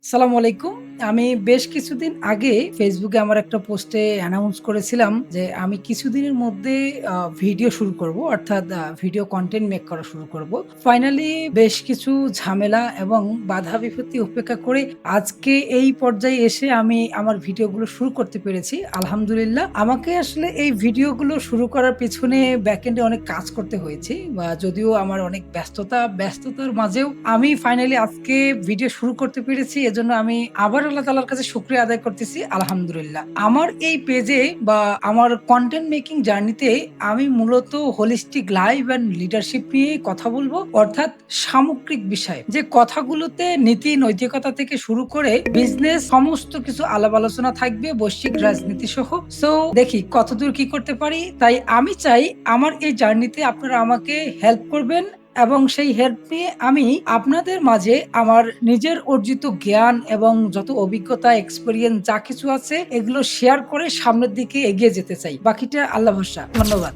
সালামু আলাইকুম। আমি বেশ কিছুদিন আগে ফেসবুকে আমার একটা পোস্টে অ্যানাউন্স করেছিলাম যে আমি কিছুদিনের মধ্যে ভিডিও শুরু করব। অর্থাৎ ভিডিও কনটেন্ট মেক করা শুরু করব। ফাইনালি বেশ কিছু ঝামেলা এবং বাধা বিপত্তি উপেক্ষা করে আজকে এই পর্যায়ে এসে আমি আমার ভিডিওগুলো শুরু করতে পেরেছি। আলহামদুলিল্লাহ। আমাকে আসলে এই ভিডিওগুলো শুরু করার পেছনে ব্যাকএন্ডে অনেক কাজ করতে হয়েছে। যদিও আমার অনেক ব্যস্ততার মাঝেও আমি ফাইনালি আজকে ভিডিও শুরু করতে পেরেছি। এজন্য আমি আবার আল্লাহ তাআলার কাছে শুকরিয়া আদায় করতেছি আলহামদুলিল্লাহ। আমার এই পেজে বা আমার কনটেন্ট মেকিং জার্নিতে আমি মূলত হোলিস্টিক লাইফ অ্যান্ড লিডারশিপ নিয়ে কথা বলবো। অর্থাৎ সামগ্রিক বিষয়। যে কথাগুলোতে নীতি নৈতিকতা থেকে শুরু করে বিজনেস সমস্ত কিছু আলাপ আলোচনা থাকবে, বৈশ্বিক রাজনীতি সহ। সো দেখি কতদূর কি করতে পারি। তাই আমি চাই আমার এই জার্নিতে আপনারা আমাকে হেল্প করবেন এবং সেই হেল্প নিয়ে আমি আপনাদের মাঝে আমার নিজের অর্জিত জ্ঞান এবং যত অভিজ্ঞতা, এক্সপেরিয়েন্স যা কিছু আছে এগুলো শেয়ার করে সামনের দিকে এগিয়ে যেতে চাই। বাকিটা আল্লাহ ভরসা। ধন্যবাদ।